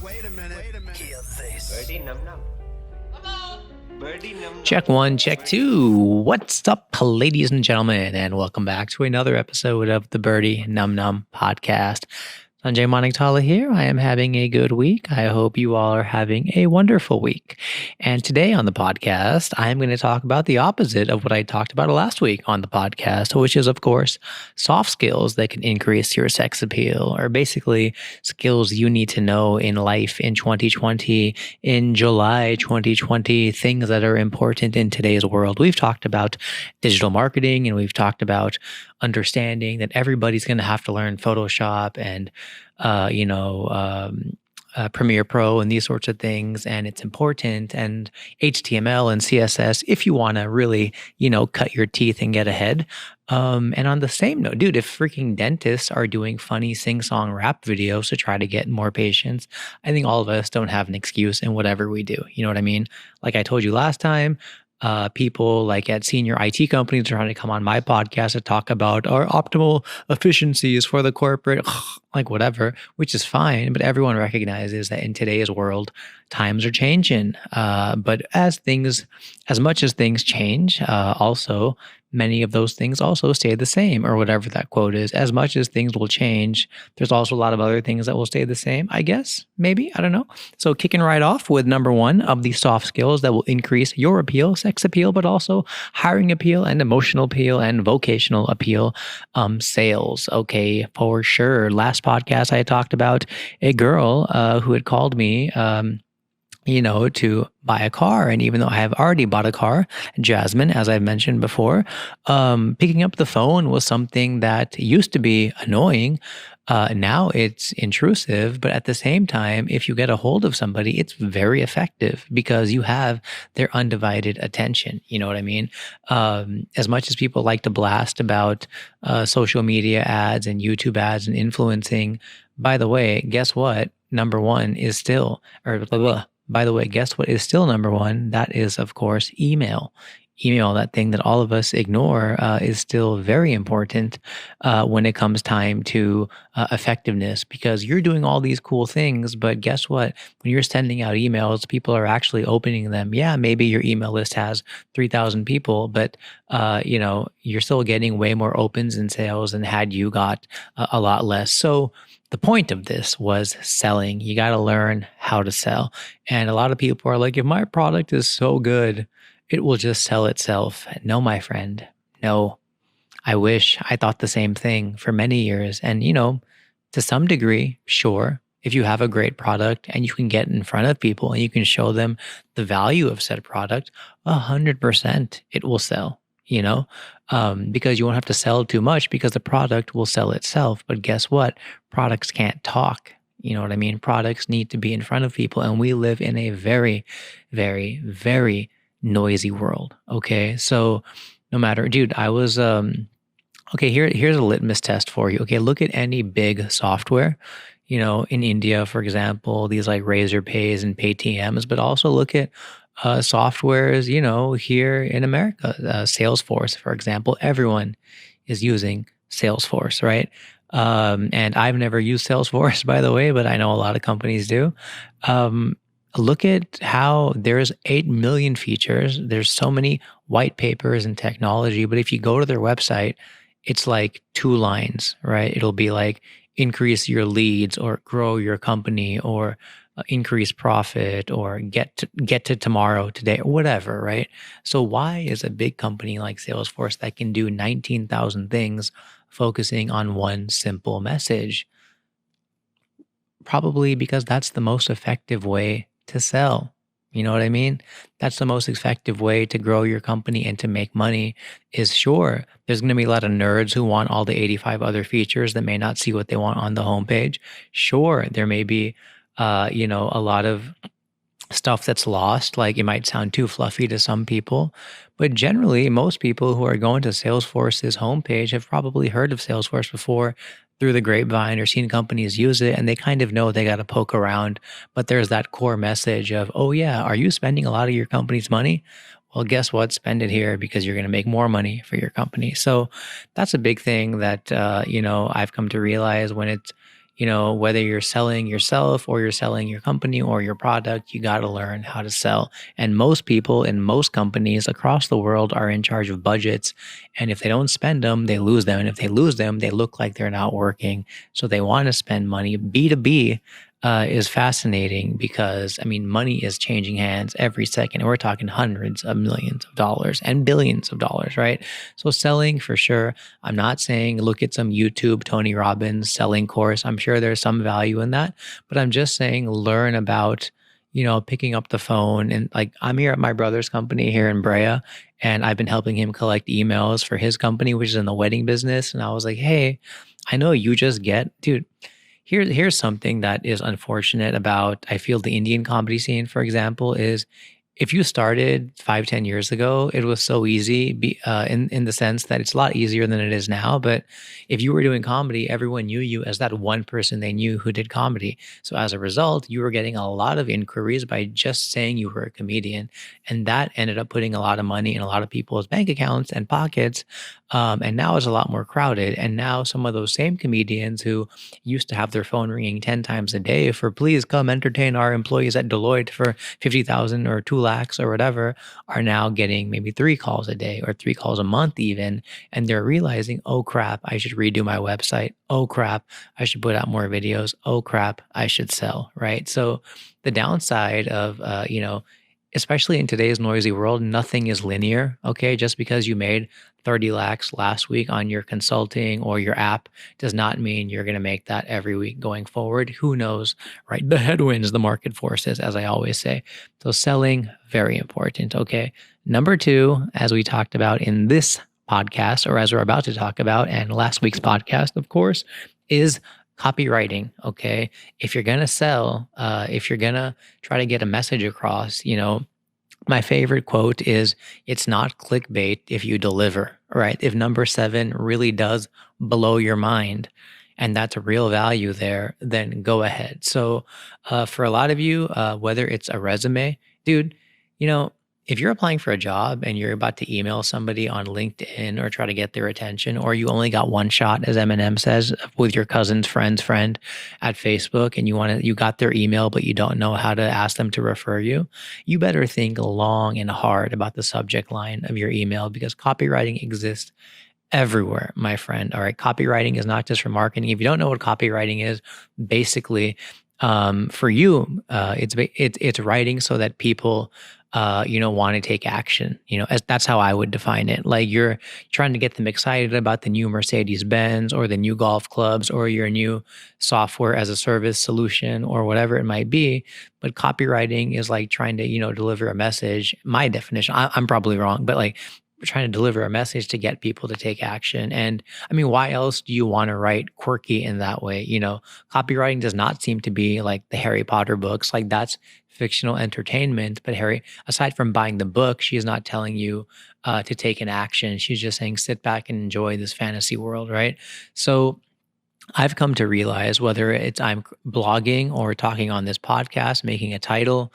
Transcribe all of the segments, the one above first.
Hear this. Birdy num num. Birdy num num. Check one, check two. What's up, ladies and gentlemen, and welcome back to another episode of the Birdy Num Num podcast. Sanjay Manaktala here. I am having a good week. I hope you all are having a wonderful week. And today on the podcast, I'm going to talk about the opposite of what I talked about last week on the podcast, which is, of course, soft skills that can increase your sex appeal, or basically skills you need to know in life in 2020, in July 2020, things that are important in today's world. We've talked about digital marketing, and we've talked about understanding that everybody's going to have to learn Photoshop and Premiere Pro and these sorts of things, and it's important, and HTML and CSS if you want to really, cut your teeth and get ahead. And on the same note, dude, if freaking dentists are doing funny sing-song rap videos to try to get more patients, I think all of us don't have an excuse in whatever we do. You know what I mean? Like I told you last time, people like at senior IT companies are trying to come on my podcast to talk about our optimal efficiencies for the corporate, like whatever, which is fine. But everyone recognizes that in today's world, times are changing. But as much as things change, also many of those things also stay the same, or whatever that quote is. As much as things will change, there's also a lot of other things that will stay the same, I guess, maybe, I don't know. So kicking right off with number one of the soft skills that will increase your appeal, sex appeal, but also hiring appeal and emotional appeal and vocational appeal, sales. Okay, for sure. Last podcast, I talked about a girl who had called me, to buy a car. And even though I have already bought a car, Jasmine, as I've mentioned before, picking up the phone was something that used to be annoying. Now it's intrusive, but at the same time, if you get a hold of somebody, it's very effective because you have their undivided attention. You know what I mean? As much as people like to blast about social media ads and YouTube ads and influencing, by the way, guess what? Number one is still, or blah, blah. By the way, guess what is still number one? That is, of course, email. Email, that thing that all of us ignore, is still very important when it comes time to effectiveness, because you're doing all these cool things, but guess what? When you're sending out emails, people are actually opening them. Yeah, maybe your email list has 3,000 people, but you're still getting way more opens and sales than had you got a lot less. So the point of this was selling. You got to learn how to sell. And a lot of people are like, if my product is so good, it will just sell itself. No, my friend, no. I wish I thought the same thing for many years. And, to some degree, sure, if you have a great product and you can get in front of people and you can show them the value of said product, 100% it will sell. Because you won't have to sell too much because the product will sell itself. But guess what? Products can't talk. You know what I mean? Products need to be in front of people. And we live in a very, very, very noisy world. Okay. So no matter, dude, I was, here's a litmus test for you. Okay. Look at any big software, in India, for example, these like Razor Pays and Paytms, but also look at softwares, here in America, Salesforce, for example. Everyone is using Salesforce, right? And I've never used Salesforce, by the way, but I know a lot of companies do. Look at how there's 8 million features. There's so many white papers and technology, but if you go to their website, it's like 2 lines, right? It'll be like increase your leads or grow your company or increase profit or get to tomorrow, today, or whatever, right? So why is a big company like Salesforce that can do 19,000 things focusing on one simple message? Probably because that's the most effective way to sell. You know what I mean? That's the most effective way to grow your company and to make money. Is sure, there's going to be a lot of nerds who want all the 85 other features that may not see what they want on the homepage. Sure, there may be a lot of stuff that's lost, like it might sound too fluffy to some people, but generally most people who are going to Salesforce's homepage have probably heard of Salesforce before through the grapevine or seen companies use it, and they kind of know they got to poke around. But there's that core message of, oh yeah, are you spending a lot of your company's money? Well, guess what? Spend it here because you're going to make more money for your company. So that's a big thing that, I've come to realize when it's, whether you're selling yourself or you're selling your company or your product, you got to learn how to sell. And most people in most companies across the world are in charge of budgets. And if they don't spend them, they lose them. And if they lose them, they look like they're not working. So they want to spend money. B2B is fascinating because, I mean, money is changing hands every second. And we're talking hundreds of millions of dollars and billions of dollars, right? So selling for sure. I'm not saying look at some YouTube Tony Robbins selling course. I'm sure there's some value in that, but I'm just saying learn about, picking up the phone. And like, I'm here at my brother's company here in Brea, and I've been helping him collect emails for his company, which is in the wedding business. And I was like, hey, I know you just dude, here's something that is unfortunate about, I feel, the Indian comedy scene, for example, is if you started 5-10 years ago, it was so easy in the sense that it's a lot easier than it is now. But if you were doing comedy, everyone knew you as that one person they knew who did comedy. So as a result, you were getting a lot of inquiries by just saying you were a comedian. And that ended up putting a lot of money in a lot of people's bank accounts and pockets. And now it's a lot more crowded. And now some of those same comedians who used to have their phone ringing 10 times a day for please come entertain our employees at Deloitte for 50,000 or 2 lakhs or whatever, are now getting maybe 3 calls a day or 3 calls a month even. And they're realizing, oh crap, I should redo my website. Oh crap, I should put out more videos. Oh crap, I should sell, right? So the downside of, especially in today's noisy world, nothing is linear. Okay. Just because you made 30 lakhs last week on your consulting or your app does not mean you're going to make that every week going forward. Who knows, right? The headwinds, the market forces, as I always say. So selling, very important. Okay. Number 2, as we talked about in this podcast, or as we're about to talk about, and last week's podcast, of course, is copywriting. Okay. If you're going to sell, if you're going to try to get a message across, my favorite quote is, it's not clickbait if you deliver, right? If number 7 really does blow your mind and that's a real value there, then go ahead. So for a lot of you, whether it's a resume, dude, if you're applying for a job and you're about to email somebody on LinkedIn or try to get their attention, or you only got one shot, as Eminem says, with your cousin's friend's friend at Facebook, and you got their email, but you don't know how to ask them to refer you, you better think long and hard about the subject line of your email, because copywriting exists everywhere, my friend. All right. Copywriting is not just for marketing. If you don't know what copywriting is, basically, for you, it's writing so that people want to take action. That's how I would define it. Like, you're trying to get them excited about the new Mercedes Benz or the new golf clubs or your new software as a service solution or whatever it might be. But copywriting is like trying to, deliver a message. My definition, I'm probably wrong, but like, we're trying to deliver a message to get people to take action. And I mean, why else do you want to write quirky in that way? Copywriting does not seem to be like the Harry Potter books. Like, that's fictional entertainment. But Harry, aside from buying the book, she's not telling you to take an action. She's just saying, sit back and enjoy this fantasy world, right? So I've come to realize, whether it's I'm blogging or talking on this podcast, making a title,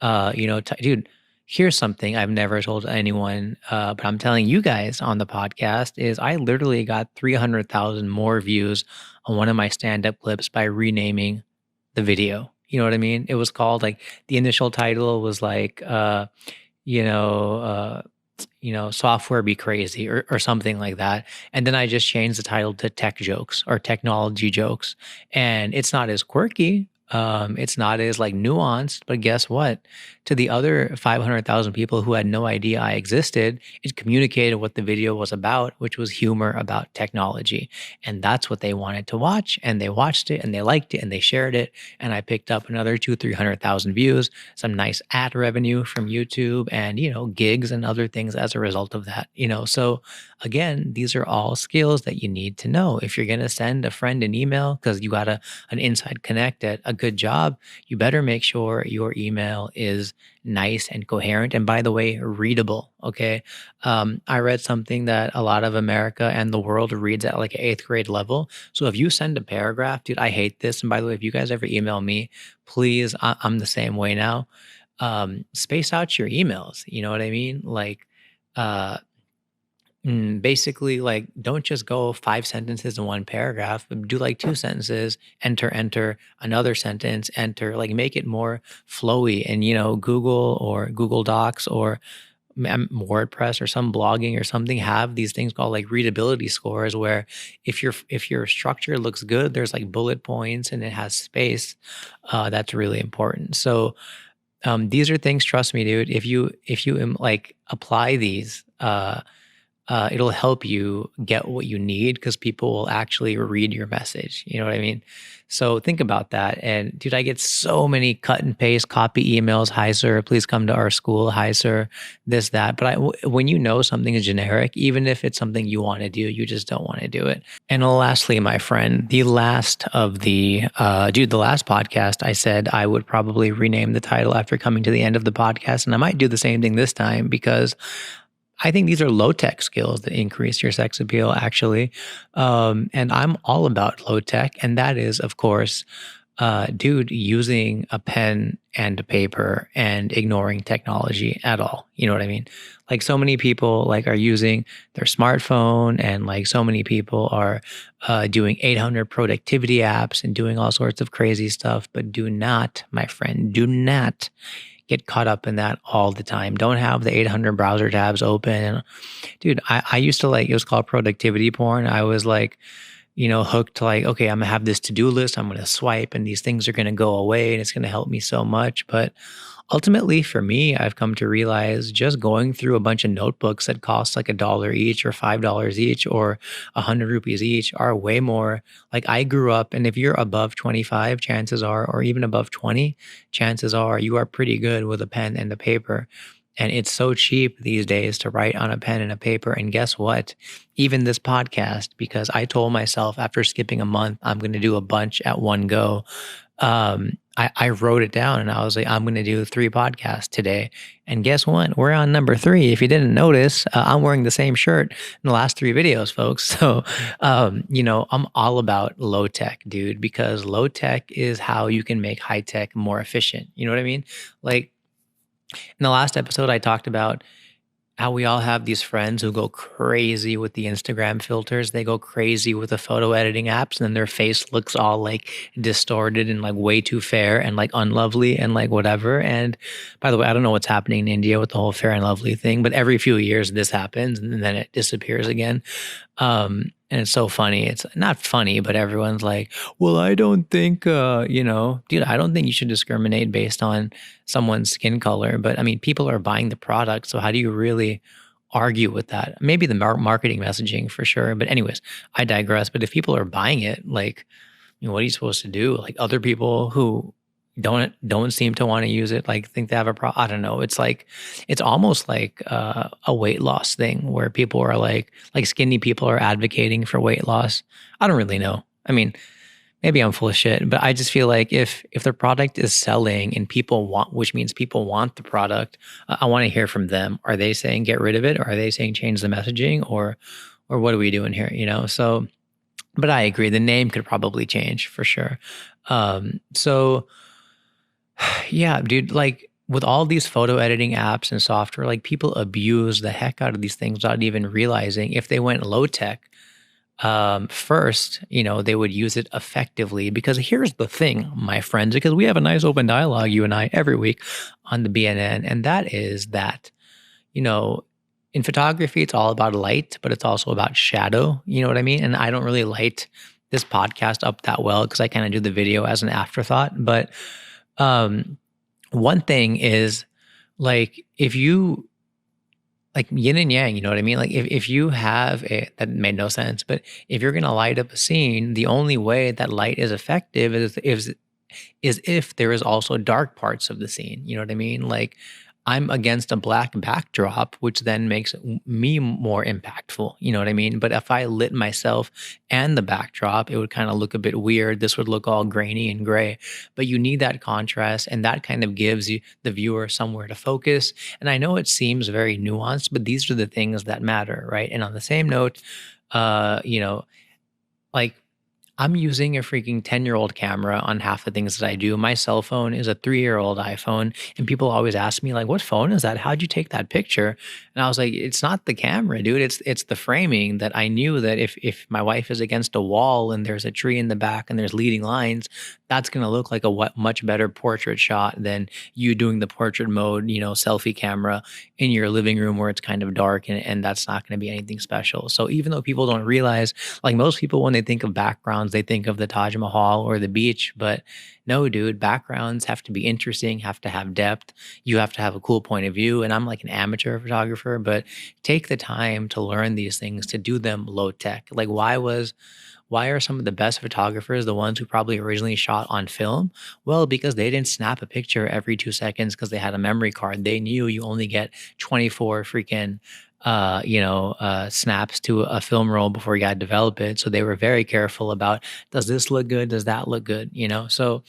dude, here's something I've never told anyone, but I'm telling you guys on the podcast, is I literally got 300,000 more views on one of my stand-up clips by renaming the video. You know what I mean? It was called, like, the initial title was like, software be crazy or something like that. And then I just changed the title to tech jokes or technology jokes. And it's not as quirky. It's not as like nuanced, but guess what? To the other 500,000 people who had no idea I existed, it communicated what the video was about, which was humor about technology. And that's what they wanted to watch. And they watched it and they liked it and they shared it. And I picked up another 200,000-300,000 views, some nice ad revenue from YouTube, and, gigs and other things as a result of that. So again, these are all skills that you need to know. If you're going to send a friend an email because you got an inside connect at a good job, you better make sure your email is nice and coherent. And by the way, readable. Okay. I read something that a lot of America and the world reads at like an 8th grade level. So if you send a paragraph, dude, I hate this. And by the way, if you guys ever email me, please, I'm the same way now. Space out your emails. You know what I mean? Like, Basically, like, don't just go 5 sentences in one paragraph, but do like 2 sentences, enter, another sentence, enter, like make it more flowy. And, Google or Google Docs or WordPress or some blogging or something have these things called like readability scores, where if your structure looks good, there's like bullet points and it has space. That's really important. So these are things, trust me, dude. If you like apply these, it'll help you get what you need, because people will actually read your message. You know what I mean? So think about that. And dude, I get so many cut and paste copy emails. Hi, sir, please come to our school. Hi, sir, this, that. But when you know something is generic, even if it's something you want to do, you just don't want to do it. And lastly, my friend, the last podcast, I said I would probably rename the title after coming to the end of the podcast. And I might do the same thing this time, because I think these are low tech skills that increase your sex appeal, actually. And I'm all about low tech. And that is, of course, dude, using a pen and a paper and ignoring technology at all. You know what I mean? Like, so many people like are using their smartphone, and like so many people are doing 800 productivity apps and doing all sorts of crazy stuff. But do not, my friend, do not get caught up in that all the time. Don't have the 800 browser tabs open. Dude, I used to like, it was called productivity porn. I was like, hooked to like, okay, I'm gonna have this to-do list. I'm gonna swipe and these things are gonna go away and it's gonna help me so much. But ultimately, for me, I've come to realize just going through a bunch of notebooks that cost like $1 each or $5 each or 100 rupees each are way more. Like, I grew up, and if you're above 25, chances are, or even above 20, chances are you are pretty good with a pen and a paper. And it's so cheap these days to write on a pen and a paper. And guess what? Even this podcast, because I told myself after skipping a month, I'm going to do a bunch at one go. I wrote it down and I was like, I'm going to do 3 podcasts today. And guess what? We're on number 3. If you didn't notice, I'm wearing the same shirt in the last 3 videos, folks. So, I'm all about low tech, dude, because low tech is how you can make high tech more efficient. You know what I mean? Like, in the last episode, I talked about how we all have these friends who go crazy with the Instagram filters. They go crazy with the photo editing apps, and then their face looks all like distorted and like way too fair and like unlovely and like whatever. And by the way, I don't know what's happening in India with the whole fair and lovely thing, but every few years this happens and then it disappears again. And it's so funny. It's not funny, but everyone's like, well, I don't think, dude, I don't think you should discriminate based on someone's skin color. But I mean, people are buying the product. So how do you really argue with that? Maybe the marketing messaging for sure. But anyways, I digress. But if people are buying it, like, what are you supposed to do? Like, other people who don't seem to want to use it, like, think they have a problem. I don't know. It's like, it's almost like a weight loss thing where people are like skinny people are advocating for weight loss. I don't really know. I mean, maybe I'm full of shit, but I just feel like if the product is selling and people want, which means people want the product, I want to hear from them. Are they saying get rid of it, or are they saying change the messaging, or what are we doing here? So, but I agree, the name could probably change for sure. So yeah, dude, like, with all these photo editing apps and software, like, people abuse the heck out of these things without even realizing. If they went low tech, first, they would use it effectively. Because here's the thing, my friends, because we have a nice open dialogue, you and I, every week on the BNN, and that is that, in photography, it's all about light, but it's also about shadow. You know what I mean? And I don't really light this podcast up that well because I kind of do the video as an afterthought. But one thing is, like, if you, like, yin and yang, you know what I mean? Like, if you have that made no sense, but if you're going to light up a scene, the only way that light is effective is if there is also dark parts of the scene. You know what I mean? Like, I'm against a black backdrop, which then makes me more impactful. You know what I mean? But if I lit myself and the backdrop, it would kind of look a bit weird. This would look all grainy and gray. But you need that contrast, and that kind of gives you, the viewer, somewhere to focus. And I know it seems very nuanced, but these are the things that matter, right? And on the same note, like, I'm using a freaking 10-year-old camera on half the things that I do. My cell phone is a 3-year-old iPhone, and people always ask me like, "What phone is that? How'd you take that picture?" And I was like, "It's not the camera, dude. It's the framing that I knew that if my wife is against a wall and there's a tree in the back and there's leading lines, that's going to look like a much better portrait shot than you doing the portrait mode, selfie camera in your living room where it's kind of dark and that's not going to be anything special." So even though people don't realize, like most people, when they think of backgrounds, they think of the Taj Mahal or the beach. But no, dude, backgrounds have to be interesting, have to have depth. You have to have a cool point of view. And I'm like an amateur photographer, but take the time to learn these things, to do them low tech. Like, why are some of the best photographers the ones who probably originally shot on film? Well, because they didn't snap a picture every 2 seconds because they had a memory card. They knew you only get 24 freaking snaps to a film roll before you got to develop it. So they were very careful about, does this look good? Does that look good? So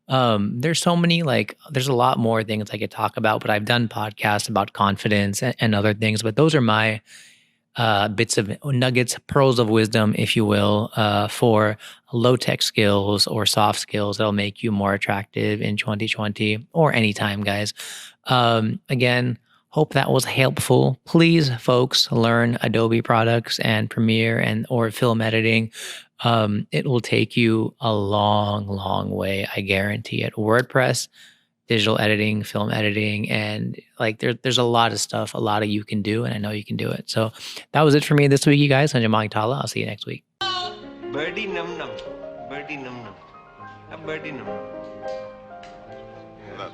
there's so many, like, there's a lot more things I could talk about, but I've done podcasts about confidence and other things, but those are my bits of nuggets, pearls of wisdom, if you will, for low tech skills or soft skills that'll make you more attractive in 2020 or anytime, guys. Again, hope that was helpful. Please, folks, learn Adobe products and Premiere and or film editing. It will take you a long, long way. I guarantee it. WordPress, digital editing, film editing, and like there's a lot of stuff, a lot of you can do, and I know you can do it. So that was it for me this week, you guys. Sanjay Manaktala. I'll see you next week. Birdy num num. Birdy num num. Birdy num num.